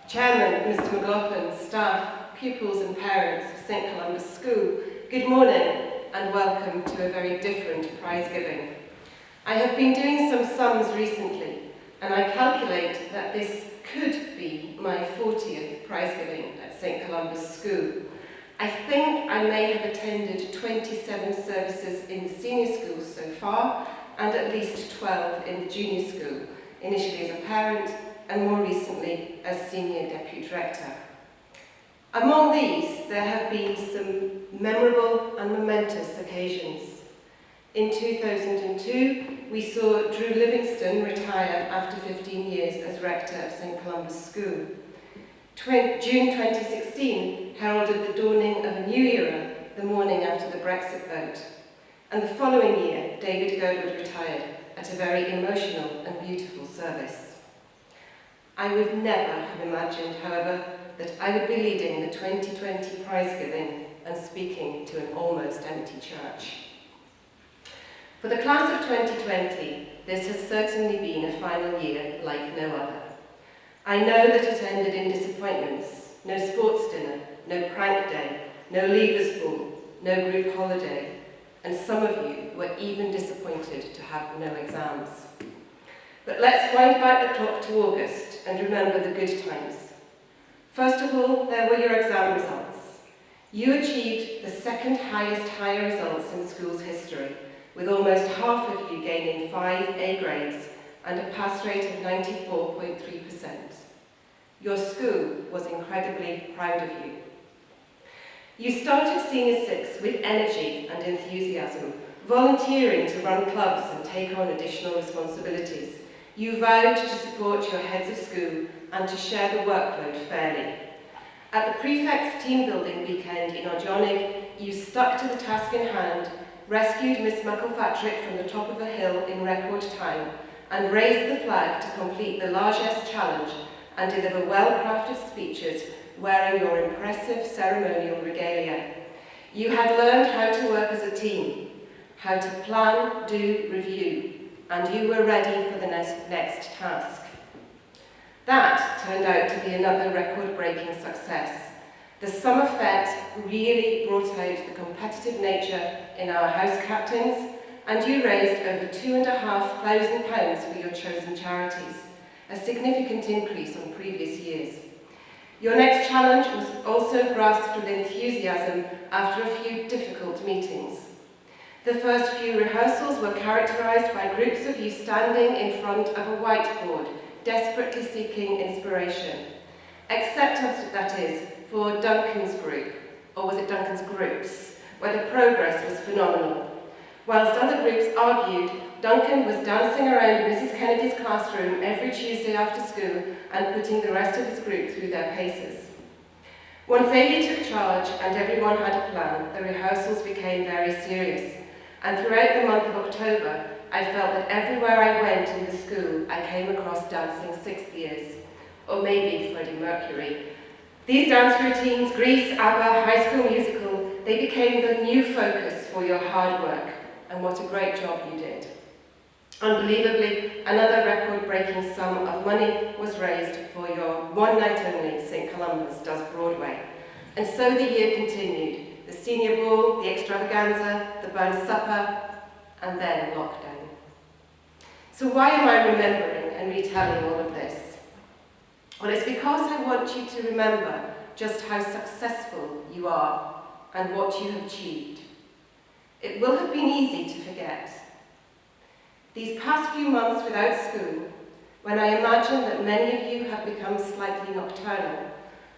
Chairman, Mr McLaughlin, staff, pupils and parents of St Columba's School, good morning and welcome to a very different Prizegiving. I have been doing some sums recently and I calculate that this could be my 40th Prizegiving at St Columba's School. I think I may have attended 27 services in the senior school so far and at least 12 in the junior school, initially as a parent and more recently as Senior Deputy Rector. Among these, there have been some memorable and momentous occasions. In 2002, we saw Drew Livingston retire after 15 years as Rector of St Columba's School. June 2016 heralded the dawning of a new era the morning after the Brexit vote. And the following year, David Girdwood retired at a very emotional and beautiful service. I would never have imagined, however, that I would be leading the 2020 Prizegiving and speaking to an almost empty church. For the class of 2020, this has certainly been a final year like no other. I know that it ended in disappointments, no sports dinner, no prank day, no leavers ball, no group holiday, and some of you were even disappointed to have no exams. But let's wind back the clock to August and remember the good times. First of all, there were your exam results. You achieved the second highest higher results in school's history, with almost half of you gaining 5 A grades and a pass rate of 94.3%. Your school was incredibly proud of you. You started Senior 6 with energy and enthusiasm, volunteering to run clubs and take on additional responsibilities. You vowed to support your heads of school and to share the workload fairly. At the prefect's team building weekend in Ardionig, you stuck to the task in hand, rescued Miss McElfatrick from the top of a hill in record time, and raised the flag to complete the largesse challenge and deliver well-crafted speeches wearing your impressive ceremonial regalia. You had learned how to work as a team, how to plan, do, review, and you were ready for the next task. That turned out to be another record-breaking success. The summer fete really brought out the competitive nature in our house captains, and you raised over £2,500 for your chosen charities, a significant increase on previous years. Your next challenge was also grasped with enthusiasm after a few difficult meetings. The first few rehearsals were characterised by groups of you standing in front of a whiteboard, desperately seeking inspiration. Except, that is, for Duncan's group, or was it Duncan's groups, where the progress was phenomenal. Whilst other groups argued, Duncan was dancing around Mrs. Kennedy's classroom every Tuesday after school and putting the rest of his group through their paces. Once Amy took charge and everyone had a plan, the rehearsals became very serious. And throughout the month of October, I felt that everywhere I went in the school, I came across dancing sixth years, or maybe Freddie Mercury. These dance routines, Grease, ABBA, High School Musical, they became the new focus for your hard work, and what a great job you did. Unbelievably, another record-breaking sum of money was raised for your one night only St Columba's Does Broadway. And so the year continued. The senior ball, the extravaganza, the band supper, and then lockdown. So why am I remembering and retelling all of this? Well, it's because I want you to remember just how successful you are and what you have achieved. It will have been easy to forget. These past few months without school, when I imagine that many of you have become slightly nocturnal,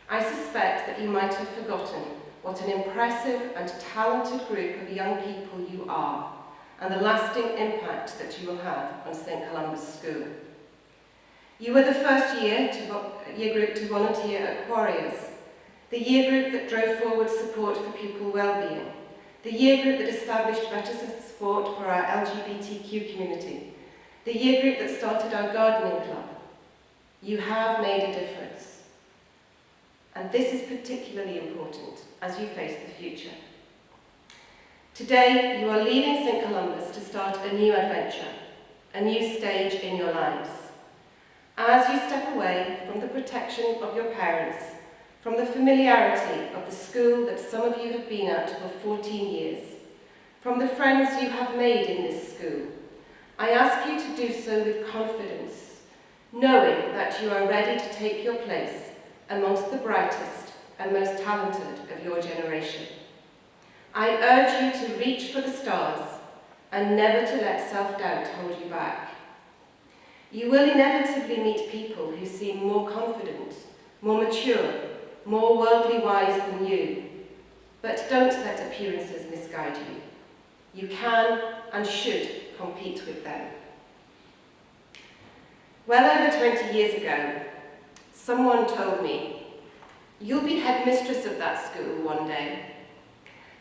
I suspect that you might have forgotten what an impressive and talented group of young people you are, and the lasting impact that you will have on St Columba's School. You were the first year group to volunteer at Quarriers, the year group that drove forward support for pupil well-being, the year group that established better support for our LGBTQ community, the year group that started our gardening club. You have made a difference. And this is particularly important as you face the future. Today, you are leaving St Columba's to start a new adventure, a new stage in your lives. as you step away from the protection of your parents, from the familiarity of the school that some of you have been at for 14 years, from the friends you have made in this school, I ask you to do so with confidence, knowing that you are ready to take your place amongst the brightest and most talented of your generation. I urge you to reach for the stars and never to let self-doubt hold you back. You will inevitably meet people who seem more confident, more mature, more worldly wise than you, but don't let appearances misguide you. You can and should compete with them. Well over 20 years ago, someone told me, "You'll be headmistress of that school one day."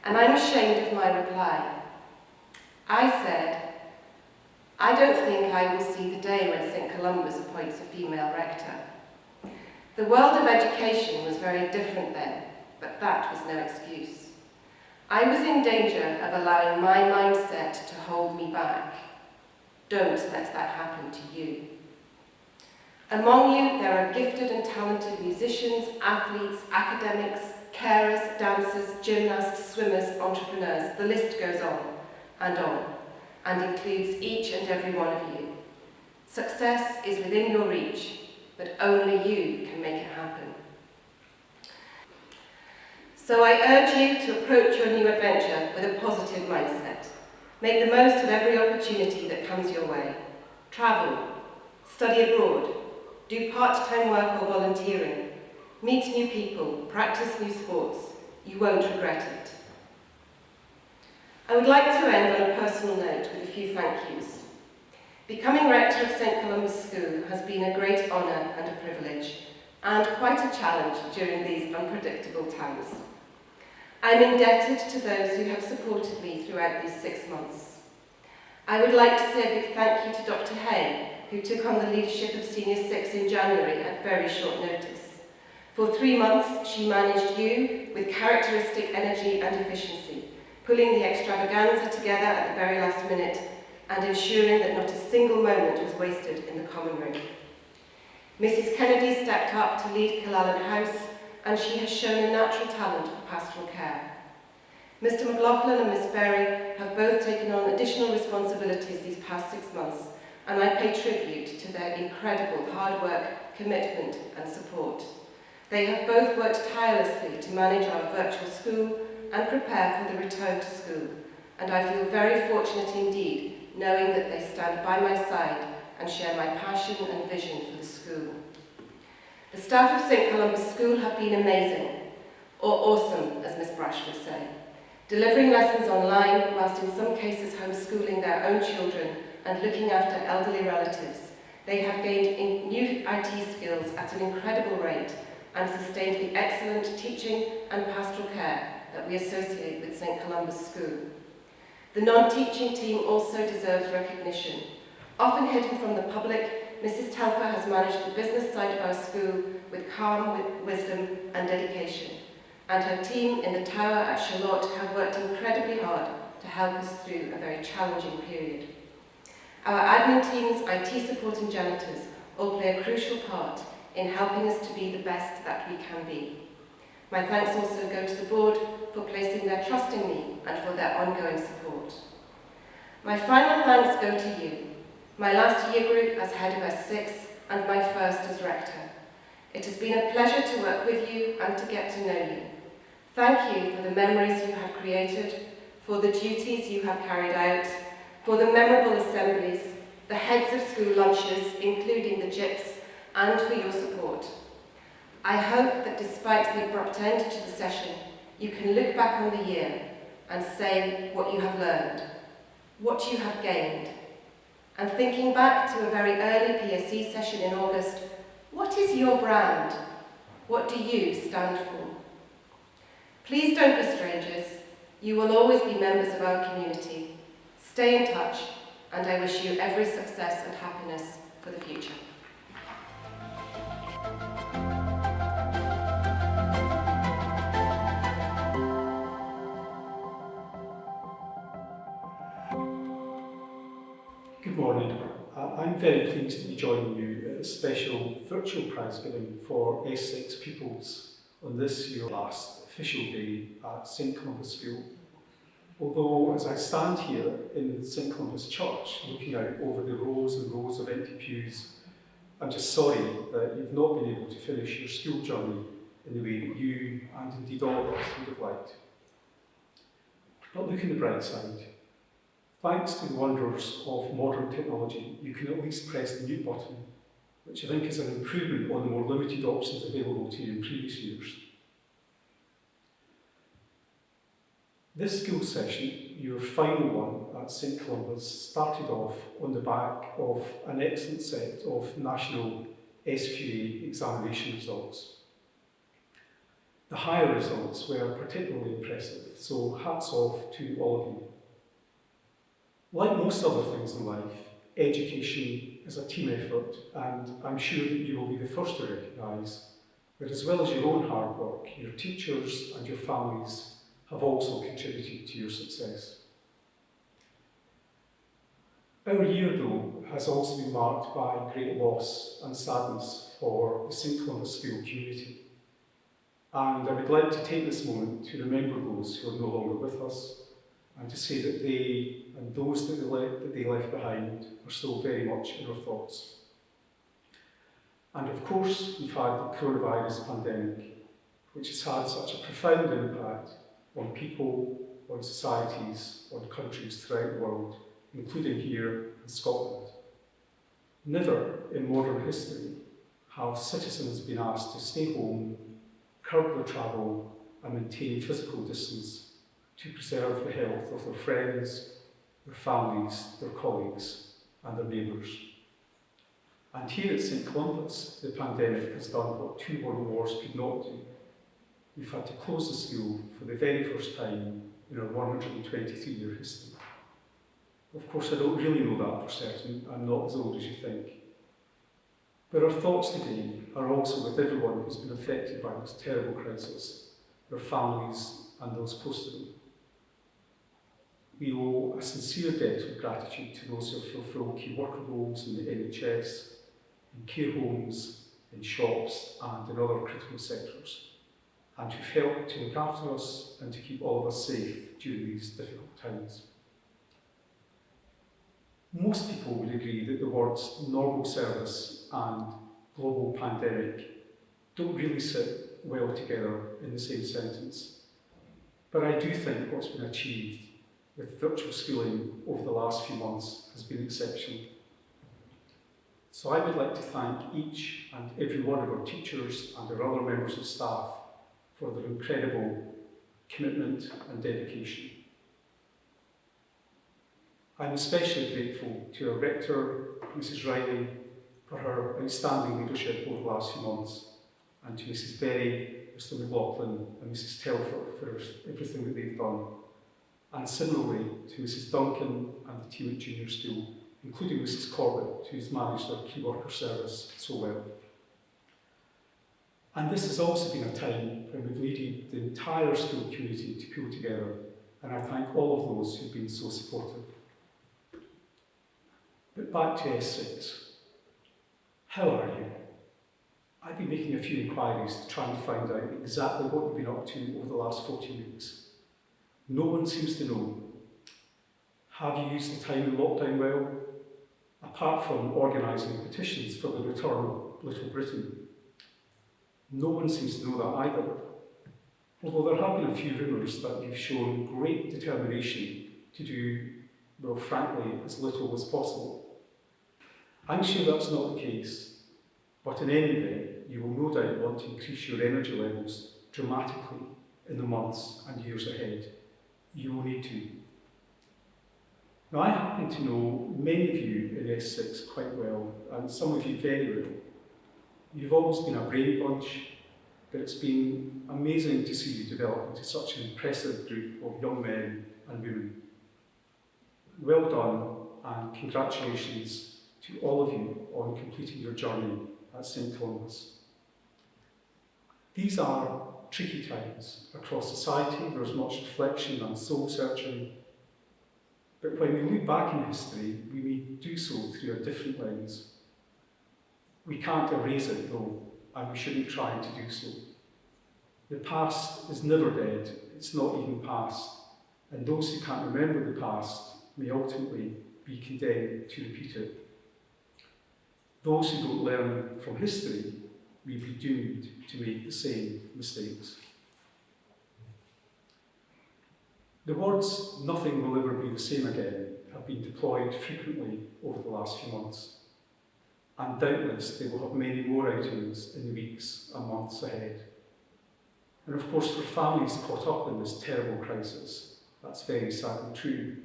And I'm ashamed of my reply. I said, "I don't think I will see the day when St. Columba's appoints a female rector." The world of education was very different then, but that was no excuse. I was in danger of allowing my mindset to hold me back. Don't let that happen to you. Among you, there are gifted and talented musicians, athletes, academics, carers, dancers, gymnasts, swimmers, entrepreneurs. The list goes on, and includes each and every one of you. Success is within your reach, but only you can make it happen. So I urge you to approach your new adventure with a positive mindset. Make the most of every opportunity that comes your way. Travel, study abroad, do part-time work or volunteering, meet new people, practice new sports. You won't regret it. I would like to end on a personal note with a few thank yous. Becoming rector of St. Columba's School has been a great honour and a privilege, and quite a challenge during these unpredictable times. I'm indebted to those who have supported me throughout these 6 months. I would like to say a big thank you to Dr. Hay, who took on the leadership of Senior 6 in January at very short notice. For 3 months, she managed you with characteristic energy and efficiency, pulling the extravaganza together at the very last minute and ensuring that not a single moment was wasted in the common room. Mrs. Kennedy stepped up to lead Killallen House, and she has shown a natural talent for pastoral care. Mr. McLaughlin and Miss Berry have both taken on additional responsibilities these past 6 months, and I pay tribute to their incredible hard work, commitment and support. They have both worked tirelessly to manage our virtual school and prepare for the return to school, and I feel very fortunate indeed knowing that they stand by my side and share my passion and vision for the school. The staff of St. Columba's School have been amazing, or awesome as Miss Brash would say, delivering lessons online whilst in some cases homeschooling their own children and looking after elderly relatives. They have gained new IT skills at an incredible rate and sustained the excellent teaching and pastoral care that we associate with St. Columba's School. The non-teaching team also deserves recognition. Often hidden from the public, Mrs. Telfer has managed the business side of our school with calm wisdom and dedication, and her team in the tower at Charlotte have worked incredibly hard to help us through a very challenging period. Our admin teams, IT support and janitors all play a crucial part in helping us to be the best that we can be. My thanks also go to the board for placing their trust in me and for their ongoing support. My final thanks go to you, my last year group as head of S6 and my first as rector. It has been a pleasure to work with you and to get to know you. Thank you for the memories you have created, for the duties you have carried out, for the memorable assemblies, the heads of school lunches, including the GIPS, and for your support. I hope that despite the abrupt end to the session, you can look back on the year and say what you have learned, what you have gained, and thinking back to a very early PSE session in August, what is your brand? What do you stand for? Please don't be strangers. You will always be members of our community. Stay in touch, and I wish you every success and happiness for the future. Good morning. I'm very pleased to be joining you a special virtual prize giving for S6 pupils on this year's last official day at St Columbus School. Although, as I stand here in St Columbus Church, looking out over the rows and rows of empty pews, I'm just sorry that you've not been able to finish your school journey in the way that you, and indeed all of us, would have liked. But look on the bright side. Thanks to the wonders of modern technology, you can at least press the mute button, which I think is an improvement on the more limited options available to you in previous years. This school session, your final one at St Columbus, started off on the back of an excellent set of national SQA examination results. The higher results were particularly impressive, so hats off to all of you. Like most other things in life, education is a team effort, and I'm sure that you will be the first to recognise that as well as your own hard work, your teachers and your families have also contributed to your success. Our year, though, has also been marked by great loss and sadness for the St Columbus School community. And I would like to take this moment to remember those who are no longer with us, and to say that they and those that they left behind are still very much in our thoughts. And of course, we've had the coronavirus pandemic, which has had such a profound impact on people, on societies, on countries throughout the world, including here in Scotland. Never in modern history have citizens been asked to stay home, curb their travel, and maintain physical distance to preserve the health of their friends, their families, their colleagues, and their neighbours. And here at St Columbus, the pandemic has done what 2 world wars could not do. We've had to close the school for the very first time in our 123-year history. Of course, I don't really know that for certain. I'm not as old as you think. But our thoughts today are also with everyone who's been affected by this terrible crisis, their families and those close to them. We owe a sincere debt of gratitude to those who fulfil key worker roles in the NHS, in care homes, in shops and in other critical sectors, and who've helped to look after us and to keep all of us safe during these difficult times. Most people would agree that the words normal service and global pandemic don't really sit well together in the same sentence. But I do think what's been achieved with virtual schooling over the last few months has been exceptional. So I would like to thank each and every one of our teachers and our other members of staff for their incredible commitment and dedication. I'm especially grateful to our Rector, Mrs Riley, for her outstanding leadership over the last few months, and to Mrs Berry, Mr McLaughlin and Mrs Telford for everything that they've done. And similarly to Mrs Duncan and the team at Junior School, including Mrs Corbett, who's managed our key worker service so well. And this has also been a time when we've needed the entire school community to pull together, and I thank all of those who've been so supportive. But back to S6. How are you? I've been making a few inquiries to try and find out exactly what you've been up to over the last 14 weeks. No one seems to know. Have you used the time in lockdown well? Apart from organising petitions for the return of Little Britain. No one seems to know that either. Although there have been a few rumours that you've shown great determination to do, well, frankly, as little as possible. I'm sure that's not the case, but in any event, you will no doubt want to increase your energy levels dramatically in the months and years ahead. You will need to. Now, I happen to know many of you in S6 quite well, and some of you very well. You've always been a brave bunch, but it's been amazing to see you develop into such an impressive group of young men and women. Well done, and congratulations to all of you on completing your journey at St Columbus. These are tricky times across society. There's much reflection and soul searching. But when we look back in history, we may do so through a different lens. We can't erase it though, and we shouldn't try to do so. The past is never dead, it's not even past, and those who can't remember the past may ultimately be condemned to repeat it. Those who don't learn from history may be doomed to make the same mistakes. The words "nothing will ever be the same again" have been deployed frequently over the last few months, and doubtless they will have many more outings in the weeks and months ahead. And of course, for families caught up in this terrible crisis, that's very sadly true.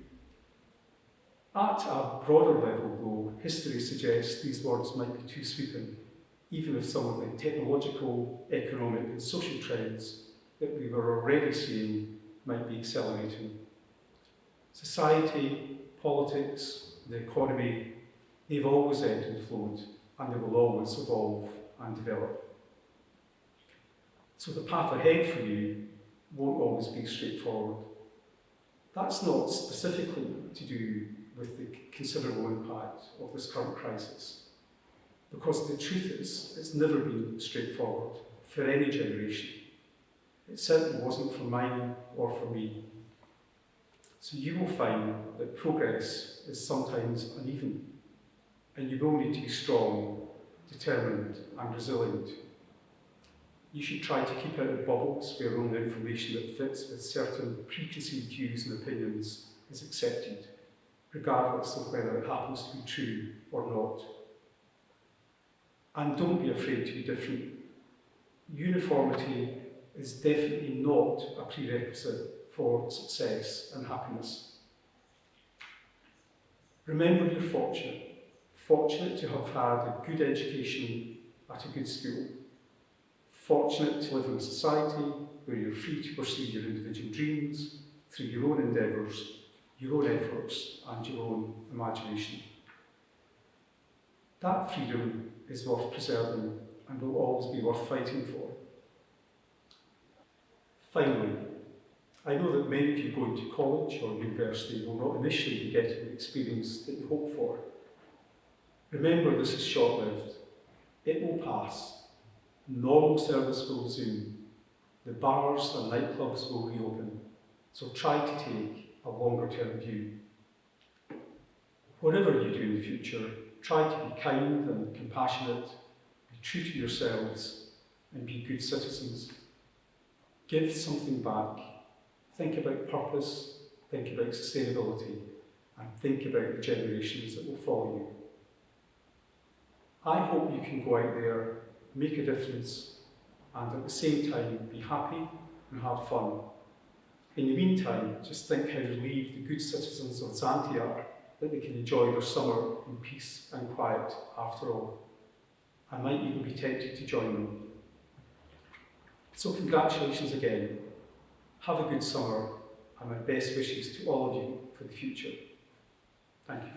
At a broader level, though, history suggests these words might be too sweeping, even if some of the technological, economic and social trends that we were already seeing might be accelerating. Society, politics, the economy, they've always ebbed and flowed, and they will always evolve and develop. So the path ahead for you won't always be straightforward. That's not specifically to do with the considerable impact of this current crisis, because the truth is, it's never been straightforward for any generation. It certainly wasn't for mine or for me. So you will find that progress is sometimes uneven, and you will need to be strong, determined and resilient. You should try to keep out of bubbles where only information that fits with certain preconceived views and opinions is accepted, regardless of whether it happens to be true or not. And don't be afraid to be different. Uniformity is definitely not a prerequisite for success and happiness. Remember you're fortunate to have had a good education at a good school, fortunate to live in a society where you're free to pursue your individual dreams through your own endeavours, your own efforts and your own imagination. That freedom is worth preserving and will always be worth fighting for. Finally, I know that many of you going to college or university will not initially be getting the experience that you hope for. Remember, this is short-lived. It will pass. Normal service will resume. The bars and nightclubs will reopen. So try to take a longer-term view. Whatever you do in the future, try to be kind and compassionate, be true to yourselves, and be good citizens. Give something back. Think about purpose, think about sustainability, and think about the generations that will follow you. I hope you can go out there, make a difference, and at the same time be happy and have fun. In the meantime, just think how relieved the good citizens of Zante are that they can enjoy their summer in peace and quiet after all. I might even be tempted to join them. So congratulations again. Have a good summer, and my best wishes to all of you for the future. Thank you.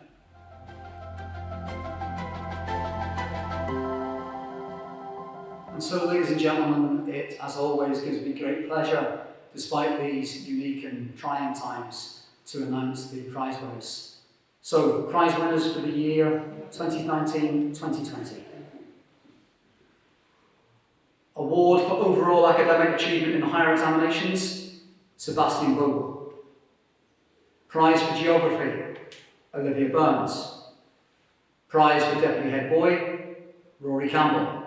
And so, ladies and gentlemen, it, as always, gives me great pleasure, despite these unique and trying times, to announce the prize winners. So, prize winners for the year 2019-2020. Award for Overall Academic Achievement in Higher Examinations, Sebastian Vogel. Prize for Geography, Olivia Burns. Prize for Deputy Head Boy, Rory Campbell.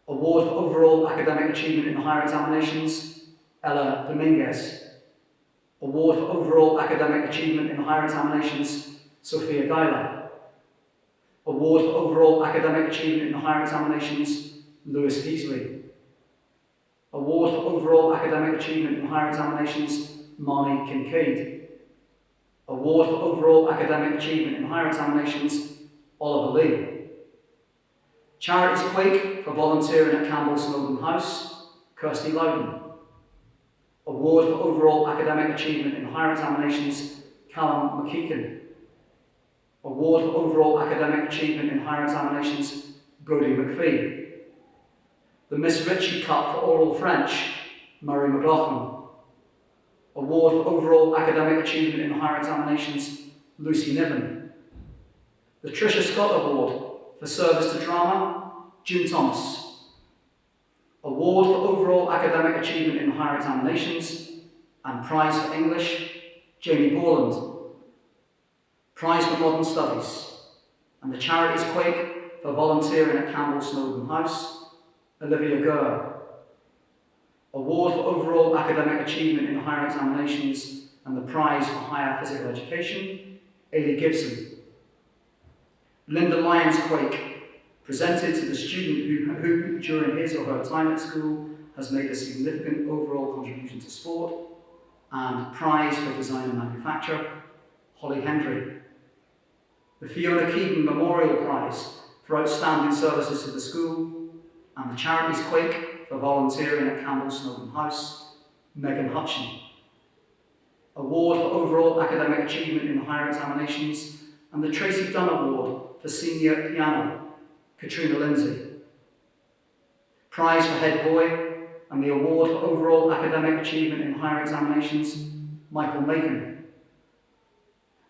Award for Overall Academic Achievement in Higher Examinations, Ella Dominguez. Award for Overall Academic Achievement in Higher Examinations, Sophia Geiler. Award for Overall Academic Achievement in Higher Examinations, Lewis Heasley. Award for Overall Academic Achievement in Higher Examinations, Marnie Kincaid. Award for Overall Academic Achievement in Higher Examinations, Oliver Lee. Charities Quake for volunteering at Campbell Snowdon House, Kirsty Loudon. Award for Overall Academic Achievement in Higher Examinations, Callum McKeekin. Award for Overall Academic Achievement in Higher Examinations, Brodie McPhee. The Miss Ritchie Cup for Oral French, Murray McLaughlin. Award for Overall Academic Achievement in Higher Examinations, Lucy Niven. The Tricia Scott Award for service to drama, June Thomas. Award for overall academic achievement in higher examinations and prize for English, Jamie Borland. Prize for modern studies and the Charities Quake for volunteering at Campbell Snowdon House, Olivia Gurr. Award for overall academic achievement in higher examinations and the prize for higher physical education, Ailey Gibson. Linda Lyons Quake, presented to the student who, during his or her time at school, has made a significant overall contribution to sport, and prize for design and manufacture, Holly Hendry. The Fiona Keegan Memorial Prize for outstanding services to the school, and the Charities Quake for volunteering at Campbell Snowdon House, Megan Hutchin. Award for overall academic achievement in higher examinations, and the Tracy Dunn Award for senior piano, Katrina Lindsay. Prize for head boy, and the award for overall academic achievement in higher examinations, Michael Macon.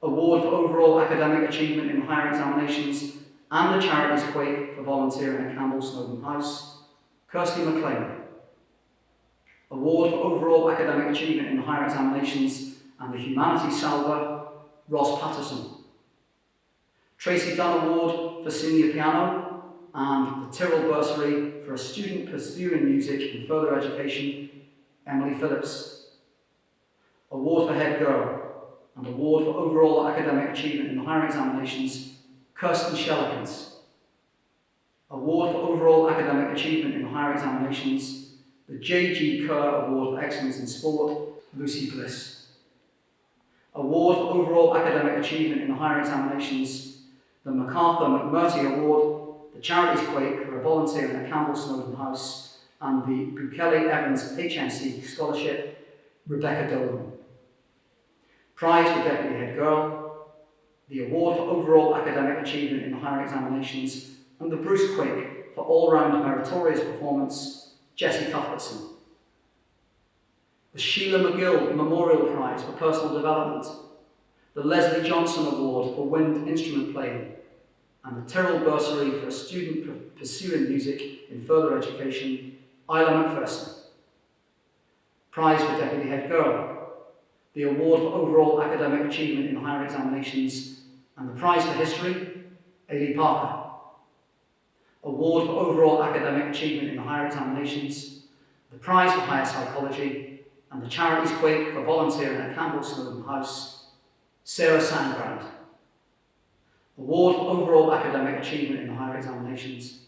Award for overall academic achievement in higher examinations and the Charities Quake for volunteering at Campbell Snowdon House, Kirsty McLean. Award for overall academic achievement in higher examinations and the Humanities Salver, Ross Patterson. Tracy Dunn Award for senior piano and the Tyrrell Bursary for a student pursuing music in further education, Emily Phillips. Award for head girl and award for overall academic achievement in the higher examinations, Kirsten Shellikins. Award for overall academic achievement in the higher examinations, the J.G. Kerr Award for Excellence in Sport, Lucy Bliss. Award for overall academic achievement in the higher examinations, the MacArthur McMurtry Award, the Charities Quake for a volunteering at Campbell Snowdon House, and the Bukele Evans HNC Scholarship, Rebecca Dolan. Prize for Deputy Head Girl, the award for overall academic achievement in the higher examinations, and the Bruce Quake for all-round meritorious performance, Jessie Cuthbertson. The Sheila McGill Memorial Prize for Personal Development, the Leslie Johnson Award for Wind Instrument Playing, and the Tyrrell Bursary for a student pursuing music in further education, Isla McPherson. Prize for Deputy Head Girl, the award for overall academic achievement in higher examinations, and the prize for history, Ailey Parker. Award for overall academic achievement in the higher examinations, the prize for higher psychology, and the Charities Quake for volunteering at Campbell Snowdon House, Sarah Sandbrand. Award for overall academic achievement in the higher examinations,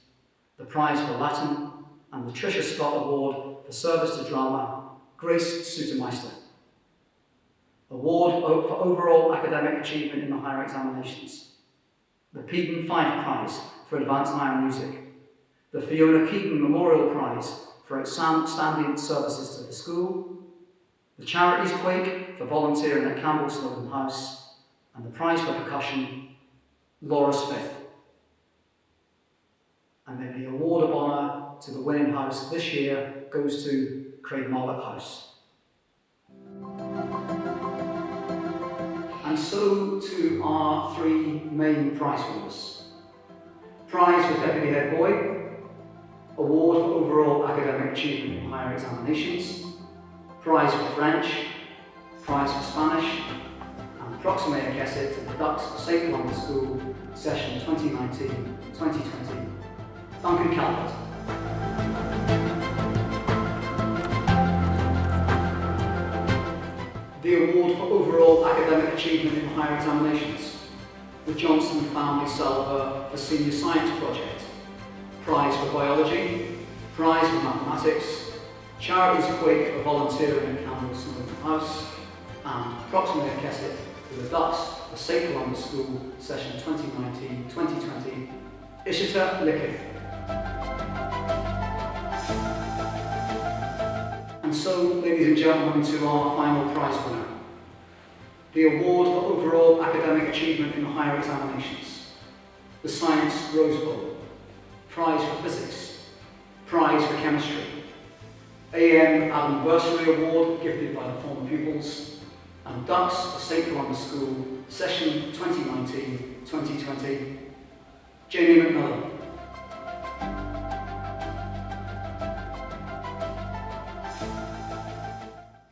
the prize for Latin, and the Tricia Scott Award for service to drama, Grace Sutermeister. Award for overall academic achievement in the higher examinations, the Peden Fife Prize for advanced higher music, the Fiona Keaton Memorial Prize for outstanding services to the school, the Charities Quake for volunteering at Campbell Snowdon House, and the prize for percussion, Laura Smith. And then the award of honour to the winning house this year goes to Craig Marlock House. And so to our three main prize winners. Prize for Deputy Head Boy, award for overall academic achievement in higher examinations, prize for French, prize for Spanish, and proxime Kesset to the Ducks of St. Columbus School, session 2019-2020. Duncan Calvert. The award for overall academic achievement in higher examinations, the Johnson Family Salver for Senior Science Project, prize for biology, prize for mathematics, Charities Quake for volunteering at Campbell Snowdon House, and proxime Kesset to the Ducks of St. Columbus School, session 2019-2020, Ishita Lickith. And so, ladies and gentlemen, to our final prize winner. The award for overall academic achievement in higher examinations. The Science Rose Bowl. Prize for physics. Prize for chemistry. A.M. Adam Bursary Award gifted by the former pupils. And Ducks of St. Columbus School, session 2019-2020. Jamie McMillan.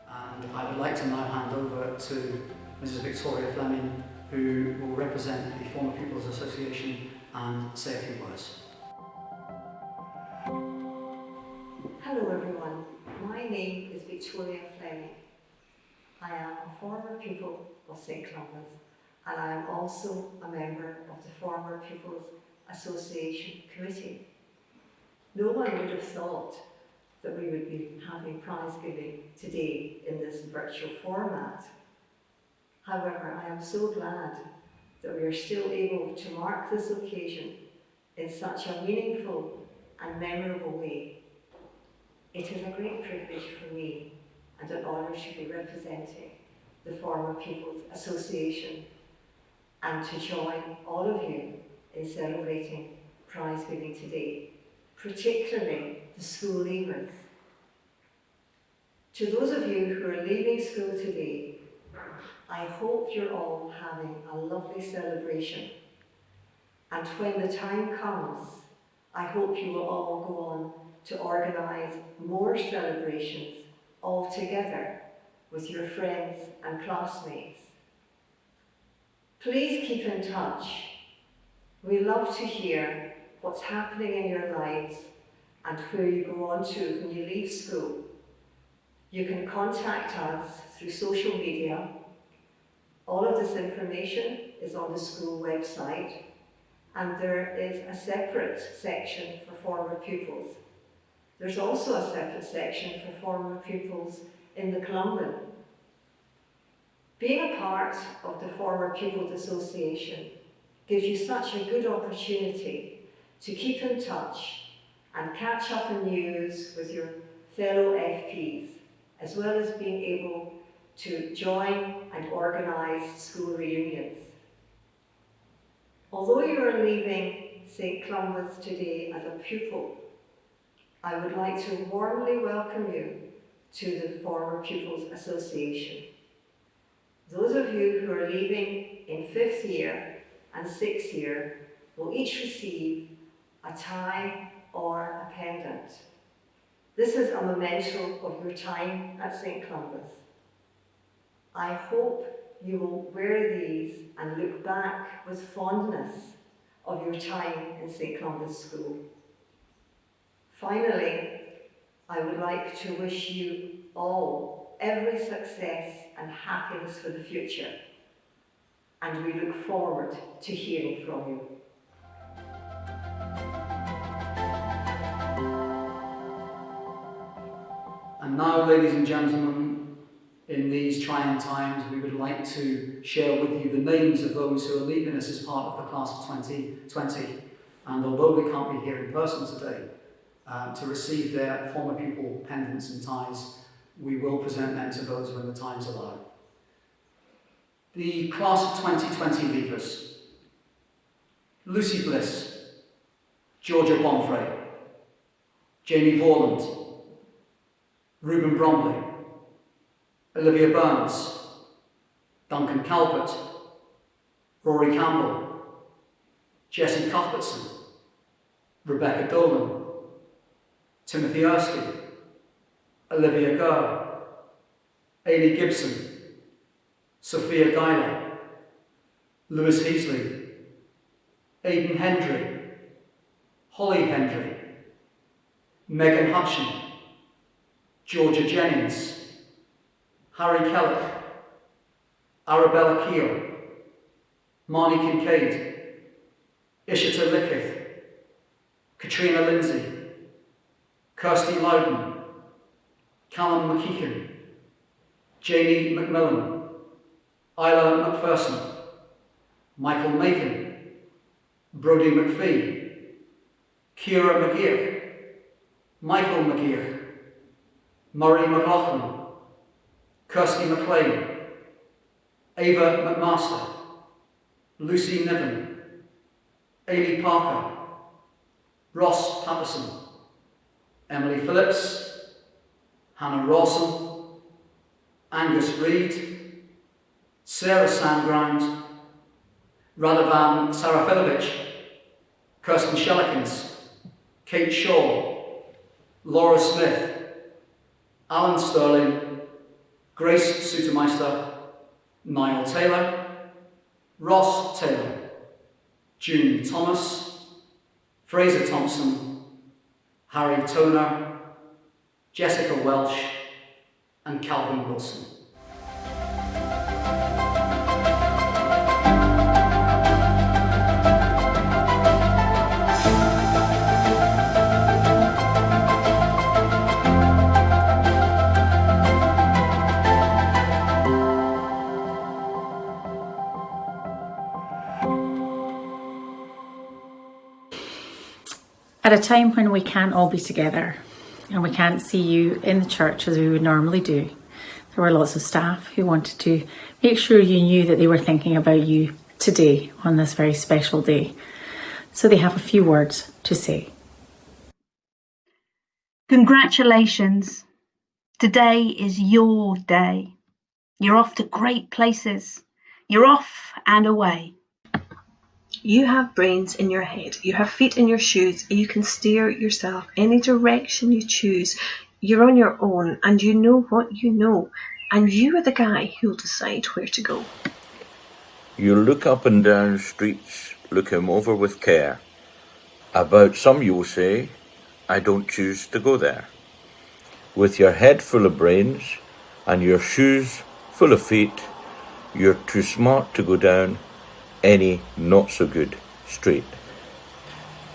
And I would like to now hand over to Mrs. Victoria Fleming, who will represent the Former Pupils Association and say a few words. Hello everyone, my name is Victoria Fleming. I am a former pupil of St Columbus and I am also a member of the Former Pupils Association Committee. No one would have thought that we would be having prize giving today in this virtual format. However, I am so glad that we are still able to mark this occasion in such a meaningful and memorable way. It is a great privilege for me and an honour to be representing the Former Pupils Association and to join all of you in celebrating prize giving today, particularly the school leavers. To those of you who are leaving school today, I hope you're all having a lovely celebration. And when the time comes, I hope you will all go on to organise more celebrations all together with your friends and classmates. Please keep in touch. We love to hear what's happening in your lives and where you go on to when you leave school. You can contact us through social media. All of this information is on the school website, and there is a separate section for former pupils. There's also a separate section for former pupils in the Columban. Being a part of the Former Pupils Association gives you such a good opportunity to keep in touch and catch up on news with your fellow FPs, as well as being able to join and organise school reunions. Although you are leaving St Columbus today as a pupil, I would like to warmly welcome you to the Former Pupils Association. Those of you who are leaving in 5th year and 6th year will each receive a tie or a pendant. This is a memento of your time at St Columbus. I hope you will wear these and look back with fondness of your time in St Columbus School. Finally, I would like to wish you all every success and happiness for the future, and we look forward to hearing from you. And now, ladies and gentlemen, in these trying times, we would like to share with you the names of those who are leaving us as part of the class of 2020. And although they can't be here in person today, to receive their former pupil pendants and ties, we will present them to those when the times allow. The class of 2020 leavers: Lucy Bliss, Georgia Bonfrey, Jamie Borland, Reuben Bromley, Olivia Burns, Duncan Calvert, Rory Campbell, Jessie Cuthbertson, Rebecca Dolan, Timothy Erskine, Olivia Gurr, Ailey Gibson, Sophia Guyler, Lewis Heasley, Aidan Hendry, Holly Hendry, Megan Hutchin, Georgia Jennings, Harry Kellick, Arabella Keel, Marnie Kincaid, Ishita Lickith, Katrina Lindsay, Kirsty Loudon, Callum McKeechan, Jamie McMillan, Isla McPherson, Michael Macon, Brodie McPhee, Ciara McGeoch, Michael McGeoch, Murray McLaughlin, Kirsty McLean, Ava McMaster, Lucy Niven, Ailey Parker, Ross Patterson, Emily Phillips, Hannah Rawson, Angus Reid, Sarah Sandground, Radovan Sarafilovich, Kirsten Shellikins, Kate Shaw, Laura Smith, Alan Sterling, Grace Sutermeister, Niall Taylor, Ross Taylor, June Thomas, Fraser Thompson, Harry Toner, Jessica Welsh, and Calvin Wilson. At a time when we can't all be together and we can't see you in the church as we would normally do, there were lots of staff who wanted to make sure you knew that they were thinking about you today on this very special day. So they have a few words to say. Congratulations. Today is your day. You're off to great places. You're off and away. You have brains in your head, you have feet in your shoes, you can steer yourself any direction you choose. You're on your own and you know what you know, and you are the guy who'll decide where to go. You look up and down streets, look 'em over with care. About some you'll say, I don't choose to go there. With your head full of brains and your shoes full of feet, you're too smart to go down any not so good street.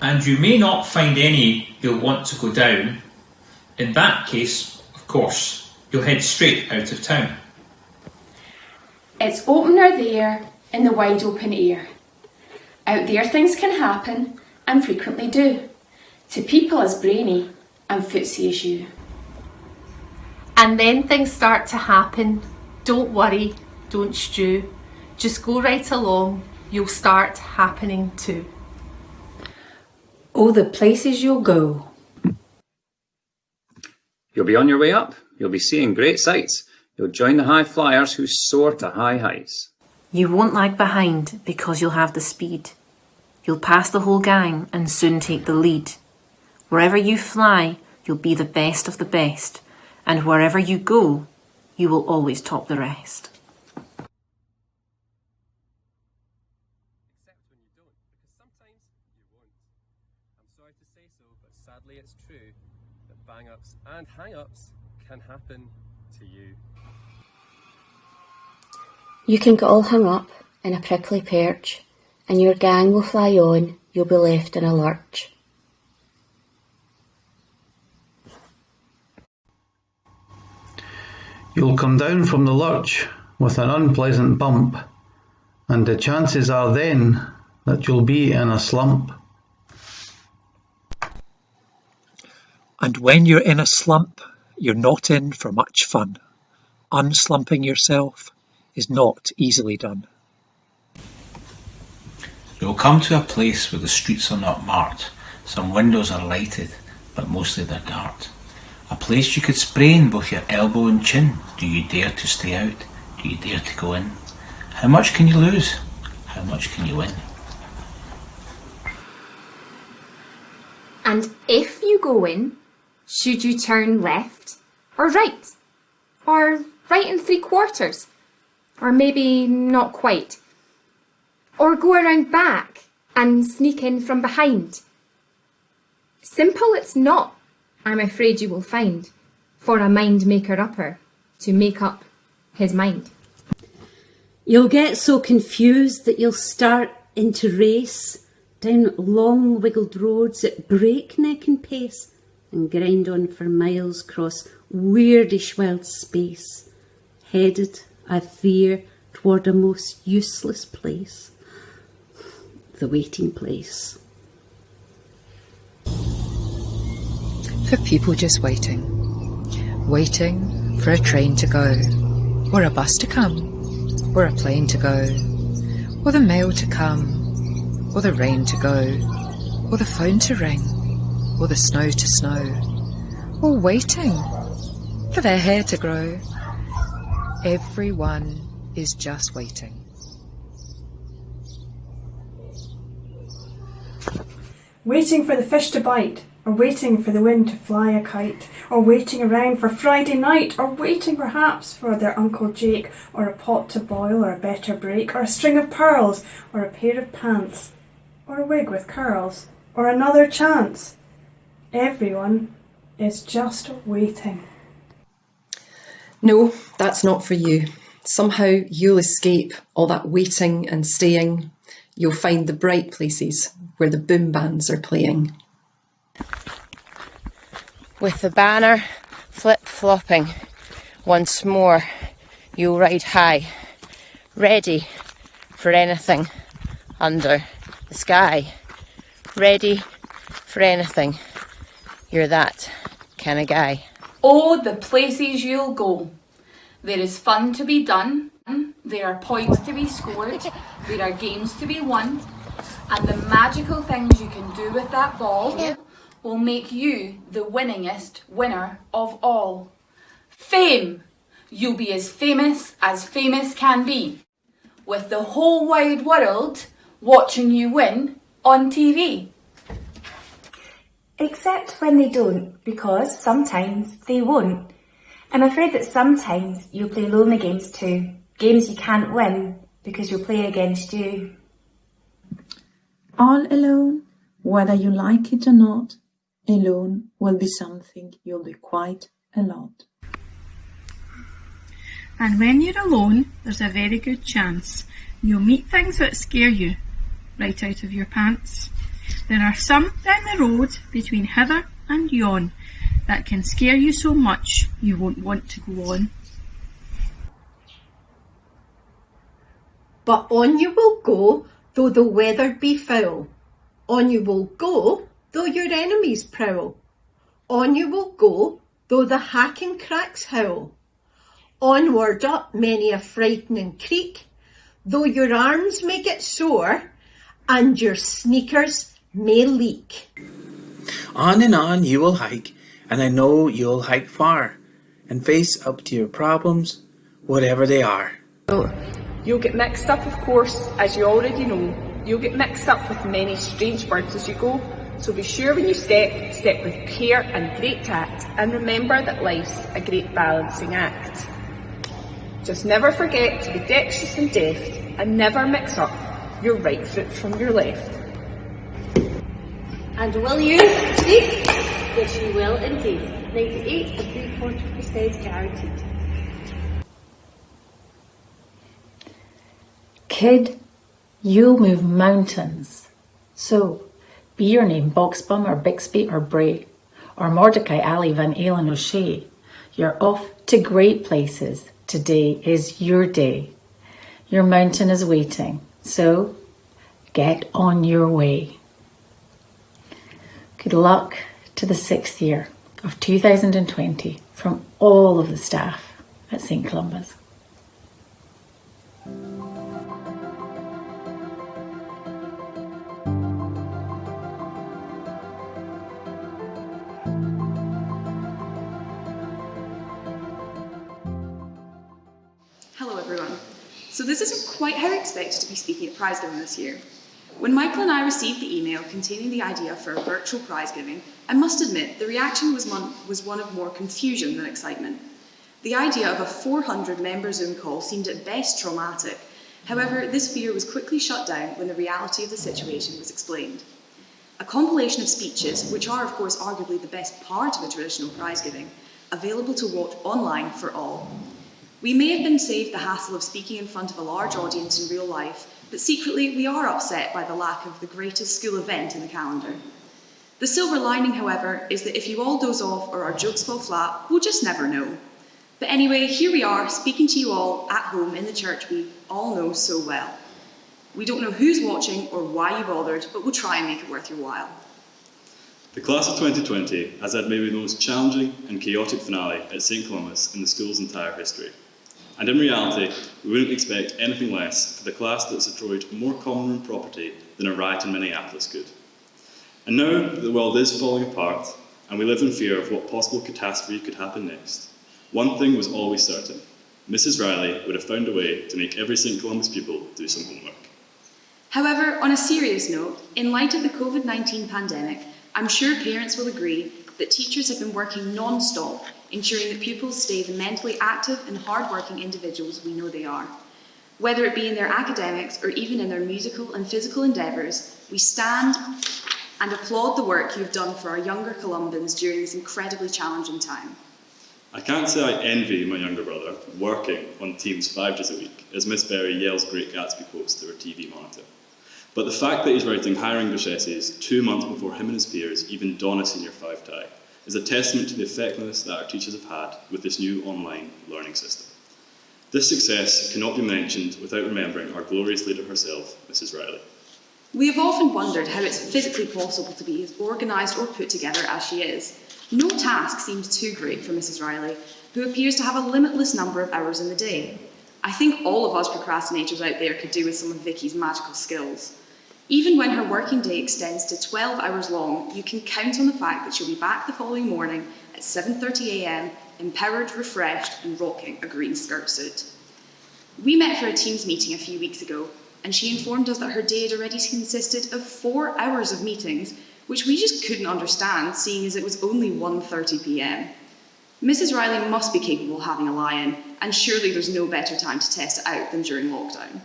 And you may not find any you'll want to go down. In that case, of course, you'll head straight out of town. It's opener there in the wide open air. Out there things can happen, and frequently do, to people as brainy and footsie as you. And then things start to happen. Don't worry, don't stew. Just go right along, you'll start happening too. Oh, the places you'll go. You'll be on your way up, you'll be seeing great sights. You'll join the high flyers who soar to high heights. You won't lag behind because you'll have the speed. You'll pass the whole gang and soon take the lead. Wherever you fly, you'll be the best of the best. And wherever you go, you will always top the rest. Except when you don't, because sometimes you won't. I'm sorry to say so, but sadly it's true that bang-ups and hang-ups can happen to you. You can get all hung up in a prickly perch, and your gang will fly on, you'll be left in a lurch. You'll come down from the lurch with an unpleasant bump, and the chances are then that you'll be in a slump. And when you're in a slump, you're not in for much fun. Unslumping yourself is not easily done. You'll come to a place where the streets are not marked. Some windows are lighted, but mostly they're dark. A place you could sprain both your elbow and chin. Do you dare to stay out? Do you dare to go in? How much can you lose? How much can you win? And if you go in, should you turn left or right? Or right and 3/4? Or maybe not quite? Or go around back and sneak in from behind? Simple it's not, I'm afraid you will find, for a mind maker upper to make up his mind. You'll get so confused that you'll start into race down long wiggled roads at breaknecking pace and grind on for miles across weirdish wild space, headed, I fear, toward a most useless place, the waiting place. For people just waiting for a train to go, or a bus to come, or a plane to go, or the mail to come, or the rain to go, or the phone to ring, or the snow to snow, or waiting for their hair to grow. Everyone is just waiting. Waiting for the fish to bite, or waiting for the wind to fly a kite, or waiting around for Friday night, or waiting perhaps for their Uncle Jake, or a pot to boil, or a better break, or a string of pearls, or a pair of pants, or a wig with curls, or another chance. Everyone is just waiting. No, that's not for you. Somehow you'll escape all that waiting and staying. You'll find the bright places where the boom bands are playing. With the banner flip-flopping, once more you'll ride high, ready for anything under the sky. Ready for anything. You're that kind of guy. Oh, the places you'll go. There is fun to be done, there are points to be scored, there are games to be won, and the magical things you can do with that ball will make you the winningest winner of all. Fame! You'll be as famous can be, with the whole wide world watching you win on TV. Except when they don't, because sometimes they won't. I'm afraid that sometimes you'll play lonely games too, games you can't win because you'll play against you. All alone, whether you like it or not, alone will be something you'll be quite a lot. And when you're alone, there's a very good chance you'll meet things that scare you right out of your pants. There are some down the road between hither and yon that can scare you so much you won't want to go on. But on you will go, though the weather be foul. On you will go, though your enemies prowl. On you will go, though the hacking cracks howl. Onward up many a frightening creek, though your arms may get sore, and your sneakers may leak. On and on you will hike, and I know you'll hike far, and face up to your problems, whatever they are. You'll get mixed up, of course, as you already know. You'll get mixed up with many strange birds as you go, so be sure when you step with care and great tact, and remember that life's a great balancing act. Just never forget to be dexterous and deft, and never mix up your right foot from your left. And will you speak? Yes, you will indeed. 98 3/4% guaranteed. Kid, you'll move mountains. So, be your name Boxbum or Bixby or Bray, or Mordecai Ali Van Alen O'Shea. You're off to great places. Today is your day. Your mountain is waiting. So, get on your way. Good luck to the 6th year of 2020 from all of the staff at St. Columba's. Hello everyone. So this isn't quite how I expected to be speaking at Prizegiving this year. When Michael and I received the email containing the idea for a virtual Prizegiving, I must admit the reaction was one of more confusion than excitement. The idea of a 400 member Zoom call seemed at best traumatic. However, this fear was quickly shut down when the reality of the situation was explained. A compilation of speeches, which are of course arguably the best part of a traditional Prizegiving, available to watch online for all. We may have been saved the hassle of speaking in front of a large audience in real life, but secretly we are upset by the lack of the greatest school event in the calendar. The silver lining, however, is that if you all doze off or our jokes fall flat, we'll just never know. But anyway, here we are, speaking to you all at home in the church we all know so well. We don't know who's watching or why you bothered, but we'll try and make it worth your while. The class of 2020 has had maybe the most challenging and chaotic finale at St. Columba's in the school's entire history. And in reality, we wouldn't expect anything less for the class that destroyed more common room property than a riot in Minneapolis could. And now that the world is falling apart, and we live in fear of what possible catastrophe could happen next, one thing was always certain. Mrs. Riley would have found a way to make every St. Columba's pupil do some homework. However, on a serious note, in light of the COVID-19 pandemic, I'm sure parents will agree that teachers have been working non-stop, ensuring that pupils stay the mentally active and hard-working individuals we know they are. Whether it be in their academics or even in their musical and physical endeavours, we stand and applaud the work you've done for our younger Columbians during this incredibly challenging time. I can't say I envy my younger brother working on Teams 5 days a week as Miss Berry yells Great Gatsby quotes to her TV monitor. But the fact that he's writing higher English essays 2 months before him and his peers even don a Senior 5 tie is a testament to the effectiveness that our teachers have had with this new online learning system. This success cannot be mentioned without remembering our glorious leader herself, Mrs. Riley. We have often wondered how it's physically possible to be as organised or put together as she is. No task seems too great for Mrs. Riley, who appears to have a limitless number of hours in the day. I think all of us procrastinators out there could do with some of Vicky's magical skills. Even when her working day extends to 12 hours long, you can count on the fact that she'll be back the following morning at 7:30 a.m, empowered, refreshed, and rocking a green skirt suit. We met for a Teams meeting a few weeks ago, and she informed us that her day had already consisted of 4 hours of meetings, which we just couldn't understand, seeing as it was only 1:30 p.m. Mrs. Riley must be capable of having a lie-in, and surely there's no better time to test it out than during lockdown.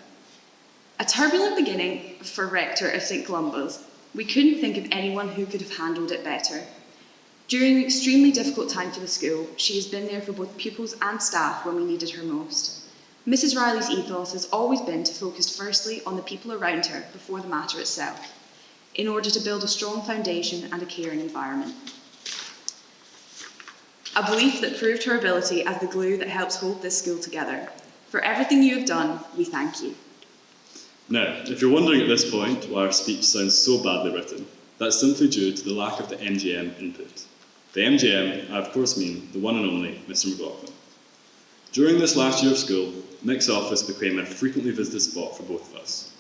A turbulent beginning for Rector of St Columba's. We couldn't think of anyone who could have handled it better. During an extremely difficult time for the school, she has been there for both pupils and staff when we needed her most. Mrs. Riley's ethos has always been to focus firstly on the people around her before the matter itself, in order to build a strong foundation and a caring environment. A belief that proved her ability as the glue that helps hold this school together. For everything you have done, we thank you. Now, if you're wondering at this point why our speech sounds so badly written, that's simply due to the lack of the MGM input. The MGM, I of course mean the one and only Mr. McLaughlin. During this last year of school, Mick's office became a frequently visited spot for both of us.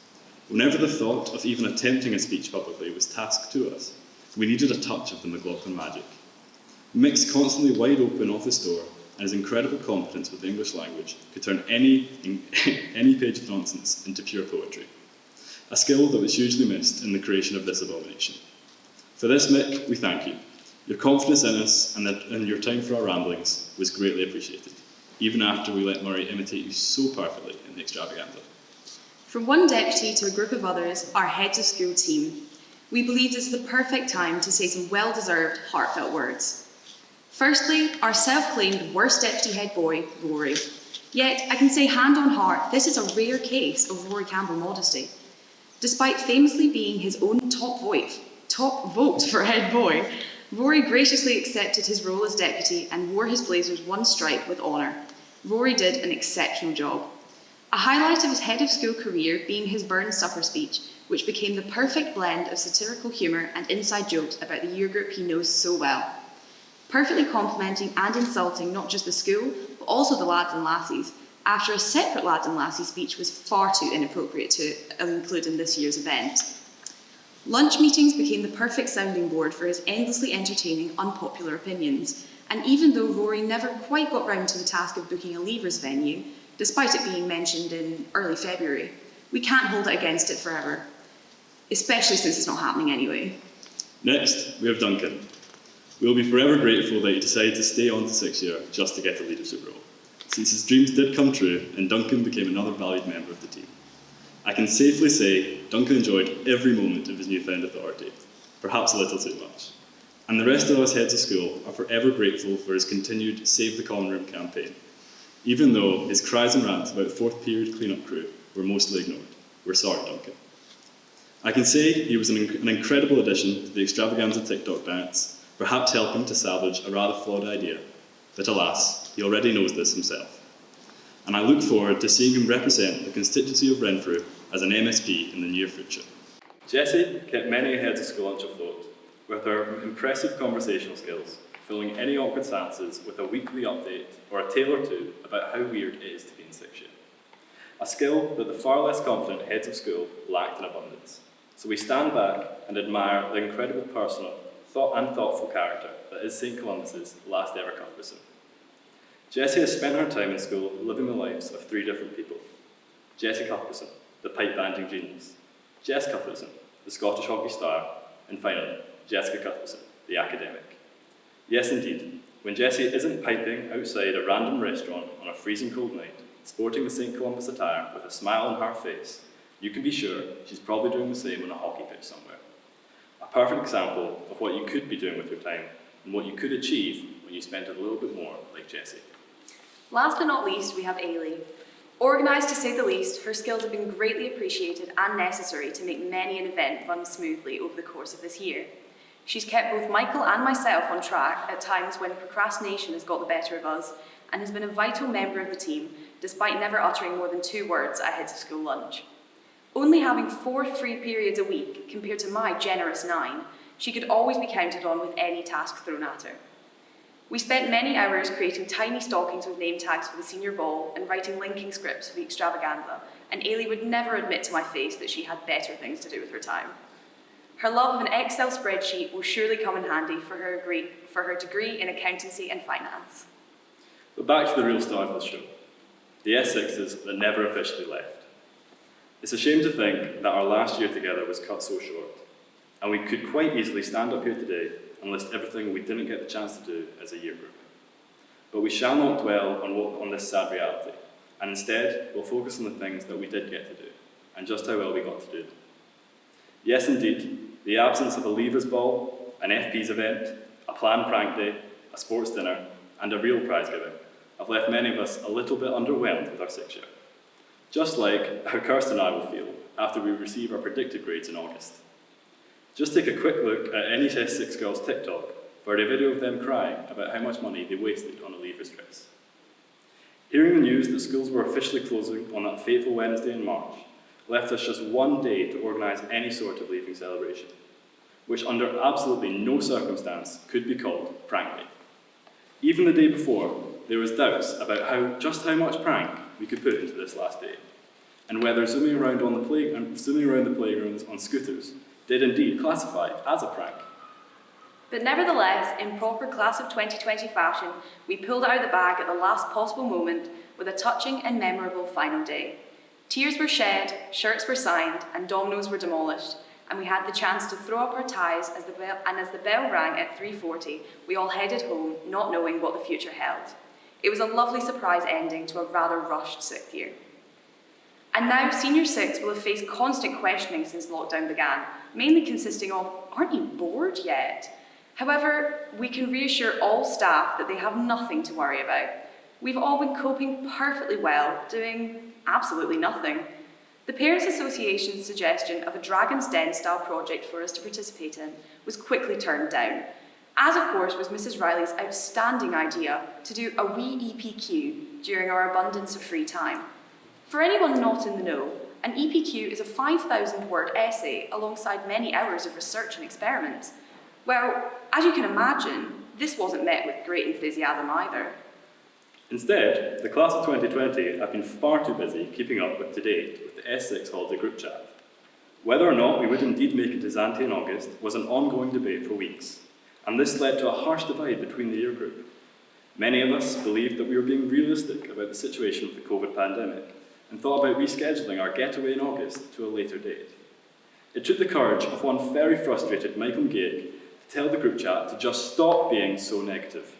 Whenever the thought of even attempting a speech publicly was tasked to us, we needed a touch of the McLaughlin magic. Mick's constantly wide open office door and his incredible competence with the English language could turn any page of nonsense into pure poetry, a skill that was hugely missed in the creation of this abomination. For this, Mick, we thank you. Your confidence in us and your time for our ramblings was greatly appreciated, even after we let Murray imitate you so perfectly in the extravaganza. From one deputy to a group of others, our heads of school team, we believed it's the perfect time to say some well-deserved, heartfelt words. Firstly, our self-claimed worst deputy head boy, Rory. Yet, I can say hand on heart, this is a rare case of Rory Campbell modesty. Despite famously being his own top vote for head boy, Rory graciously accepted his role as deputy and wore his blazer's one stripe with honour. Rory did an exceptional job. A highlight of his head of school career being his Burn Supper speech, which became the perfect blend of satirical humour and inside jokes about the year group he knows so well. Perfectly complimenting and insulting not just the school, but also the lads and lassies, after a separate lads and lassies speech was far too inappropriate to include in this year's event. Lunch meetings became the perfect sounding board for his endlessly entertaining, unpopular opinions, and even though Rory never quite got round to the task of booking a leavers venue, despite it being mentioned in early February, we can't hold it against it forever, especially since it's not happening anyway. Next, we have Duncan. We will be forever grateful that he decided to stay on to 6th year just to get a leadership role, since his dreams did come true and Duncan became another valued member of the team. I can safely say Duncan enjoyed every moment of his newfound authority, perhaps a little too much. And the rest of us heads of school are forever grateful for his continued Save the Common Room campaign, even though his cries and rants about 4th period clean-up crew were mostly ignored. We're sorry, Duncan. I can say he was an incredible addition to the extravaganza TikTok dance, perhaps helping to salvage a rather flawed idea, but alas, he already knows this himself. And I look forward to seeing him represent the constituency of Renfrew as an MSP in the near future. Jessie kept many a heads of school lunch afloat, with her impressive conversational skills, filling any awkward stances with a weekly update or a tale or two about how weird it is to be in 6th year. A skill that the far less confident heads of school lacked in abundance. So we stand back and admire the incredible personal and thoughtful character that is St Columbus's last ever Cuthbertson. Jessie has spent her time in school living the lives of 3 different people. Jessie Cuthbertson, the pipe-banding genius. Jess Cuthbertson, the Scottish hockey star, and finally, Jessica Cuthbertson, the academic. Yes, indeed, when Jessie isn't piping outside a random restaurant on a freezing cold night, sporting the St. Columbus attire with a smile on her face, you can be sure she's probably doing the same on a hockey pitch somewhere. A perfect example of what you could be doing with your time and what you could achieve when you spent it a little bit more like Jessie. Last but not least, we have Ailey. Organised to say the least, her skills have been greatly appreciated and necessary to make many an event run smoothly over the course of this year. She's kept both Michael and myself on track at times when procrastination has got the better of us, and has been a vital member of the team, despite never uttering more than 2 words at heads of school lunch. Only having 4 free periods a week compared to my generous 9, she could always be counted on with any task thrown at her. We spent many hours creating tiny stockings with name tags for the senior ball and writing linking scripts for the extravaganza, and Ailey would never admit to my face that she had better things to do with her time. Her love of an Excel spreadsheet will surely come in handy for her degree in accountancy and finance. But back to the real star of the show, the S6s that never officially left. It's a shame to think that our last year together was cut so short, and we could quite easily stand up here today and list everything we didn't get the chance to do as a year group. But we shall not dwell on this sad reality, and instead we'll focus on the things that we did get to do, and just how well we got to do them. Yes, indeed, the absence of a leavers ball, an FP's event, a planned prank day, a sports dinner, and a real prize giving have left many of us a little bit underwhelmed with our 6th year. Just like how Kirsten and I will feel after we receive our predicted grades in August. Just take a quick look at any S6 girls' TikTok for a video of them crying about how much money they wasted on a leavers dress. Hearing the news that schools were officially closing on that fateful Wednesday in March left us just 1 day to organise any sort of leaving celebration, which under absolutely no circumstance could be called prank day. Even the day before, there was doubts about just how much prank we could put into this last day, and whether zooming around the playgrounds on scooters did indeed classify as a prank. But nevertheless, in proper class of 2020 fashion, we pulled it out of the bag at the last possible moment with a touching and memorable final day. Tears were shed, shirts were signed, and dominoes were demolished, and we had the chance to throw up our ties as the bell rang at 3:40, we all headed home, not knowing what the future held. It was a lovely surprise ending to a rather rushed 6th year. And now Senior 6 will have faced constant questioning since lockdown began, mainly consisting of, aren't you bored yet? However, we can reassure all staff that they have nothing to worry about. We've all been coping perfectly well, doing absolutely nothing. The Parents Association's suggestion of a Dragon's Den style project for us to participate in was quickly turned down, as of course was Mrs. Riley's outstanding idea to do a wee EPQ during our abundance of free time. For anyone not in the know, an EPQ is a 5,000-word essay alongside many hours of research and experiments. Well, as you can imagine, this wasn't met with great enthusiasm either. Instead, the class of 2020 have been far too busy keeping up with to date with the S6 holiday group chat. Whether or not we would indeed make it to Zante in August was an ongoing debate for weeks, and this led to a harsh divide between the year group. Many of us believed that we were being realistic about the situation with the COVID pandemic, and thought about rescheduling our getaway in August to a later date. It took the courage of one very frustrated Michael McGeek to tell the group chat to just stop being so negative,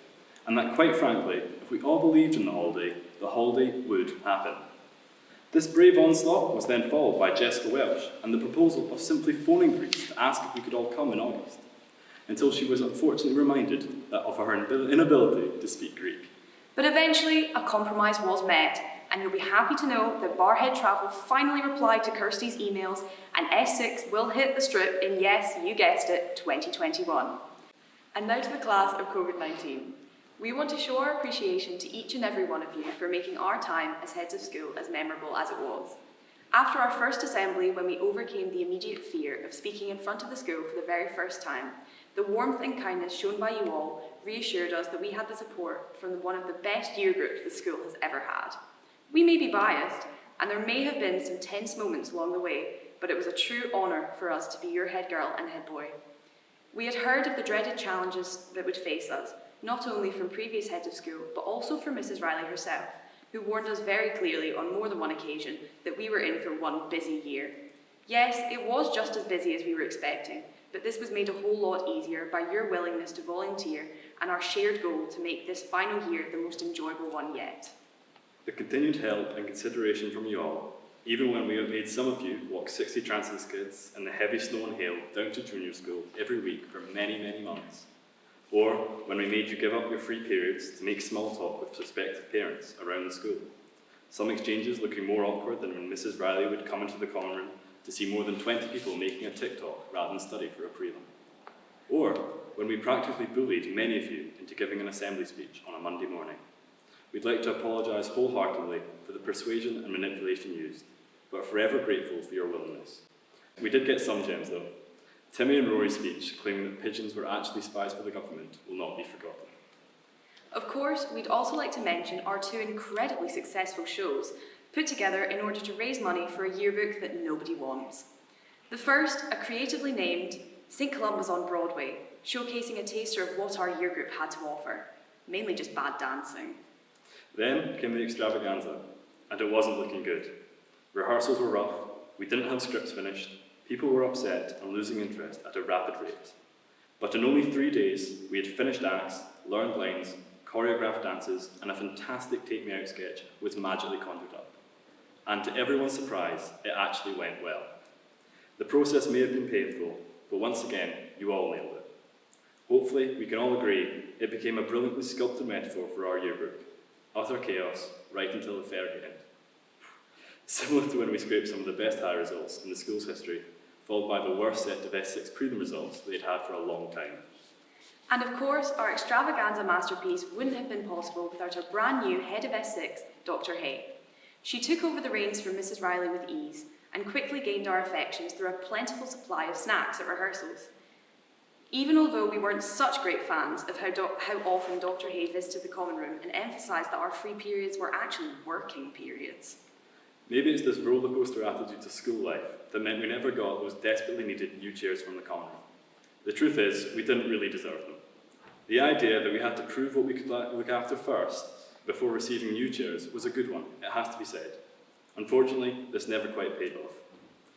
and that quite frankly, if we all believed in the holiday would happen. This brave onslaught was then followed by Jessica Welsh and the proposal of simply phoning Greece to ask if we could all come in August, until she was unfortunately reminded of her inability to speak Greek. But eventually, a compromise was met, and you'll be happy to know that Barhead Travel finally replied to Kirsty's emails, and S6 will hit the strip in, yes, you guessed it, 2021. And now to the class of COVID-19. We want to show our appreciation to each and every one of you for making our time as heads of school as memorable as it was. After our first assembly, when we overcame the immediate fear of speaking in front of the school for the very first time, the warmth and kindness shown by you all reassured us that we had the support from one of the best year groups the school has ever had. We may be biased, and there may have been some tense moments along the way, but it was a true honour for us to be your head girl and head boy. We had heard of the dreaded challenges that would face us, not only from previous heads of school, but also from Mrs. Riley herself, who warned us very clearly on more than one occasion that we were in for one busy year. Yes, it was just as busy as we were expecting, but this was made a whole lot easier by your willingness to volunteer and our shared goal to make this final year the most enjoyable one yet. The continued help and consideration from you all, even when we have made some of you walk 60 transit skids in the heavy snow and hail down to junior school every week for many, many months, or when we made you give up your free periods to make small talk with prospective parents around the school, some exchanges looking more awkward than when Mrs. Riley would come into the common room to see more than 20 people making a TikTok rather than study for a prelim, or when we practically bullied many of you into giving an assembly speech on a Monday morning. We'd like to apologise wholeheartedly for the persuasion and manipulation used, but are forever grateful for your willingness. We did get some gems though. Timmy and Rory's speech claiming that pigeons were actually spies for the government will not be forgotten. Of course, we'd also like to mention our 2 incredibly successful shows put together in order to raise money for a yearbook that nobody wants. The first, a creatively named St. Columba's on Broadway, showcasing a taster of what our year group had to offer, mainly just bad dancing. Then came the extravaganza, and it wasn't looking good. Rehearsals were rough, we didn't have scripts finished, people were upset and losing interest at a rapid rate. But in only 3 days, we had finished acts, learned lines, choreographed dances, and a fantastic Take Me Out sketch was magically conjured up. And to everyone's surprise, it actually went well. The process may have been painful, but once again, you all nailed it. Hopefully, we can all agree it became a brilliantly sculpted metaphor for our year group. Utter chaos, right until the very end. Similar to when we scraped some of the best high results in the school's history, followed by the worst set of S6 prelim results they'd had for a long time. And of course, our extravaganza masterpiece wouldn't have been possible without our brand new head of S6, Dr. Hay. She took over the reins from Mrs. Riley with ease and quickly gained our affections through a plentiful supply of snacks at rehearsals. Even although we weren't such great fans of how often Dr. Hay visited the common room and emphasised that our free periods were actually working periods. Maybe it's this rollercoaster attitude to school life that meant we never got those desperately needed new chairs from the common room. The truth is, we didn't really deserve them. The idea that we had to prove what we could look after first before receiving new chairs was a good one, it has to be said. Unfortunately, this never quite paid off.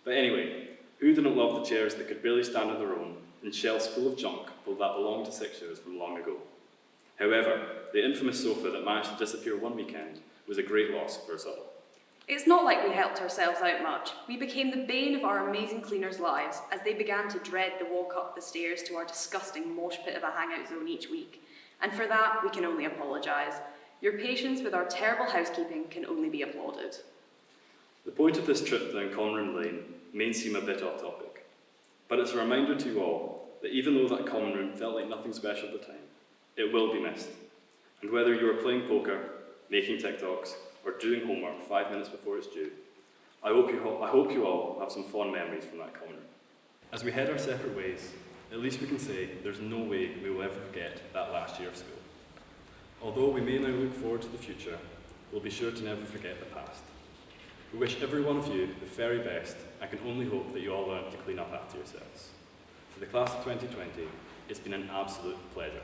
But anyway, who didn't love the chairs that could barely stand on their own and shelves full of junk that belonged to 6-years from long ago? However, the infamous sofa that managed to disappear one weekend was a great loss for us all. It's not like we helped ourselves out much. We became the bane of our amazing cleaners' lives as they began to dread the walk up the stairs to our disgusting mosh pit of a hangout zone each week. And for that, we can only apologise. Your patience with our terrible housekeeping can only be applauded. The point of this trip down Common Room Lane may seem a bit off topic, but it's a reminder to you all that even though that common room felt like nothing special at the time, it will be missed. And whether you are playing poker, making TikToks, or doing homework 5 minutes before it's due, I hope you all have some fond memories from that common room. As we head our separate ways, at least we can say there's no way we will ever forget that last year of school. Although we may now look forward to the future, we'll be sure to never forget the past. We wish every one of you the very best and can only hope that you all learn to clean up after yourselves. For the class of 2020, it's been an absolute pleasure.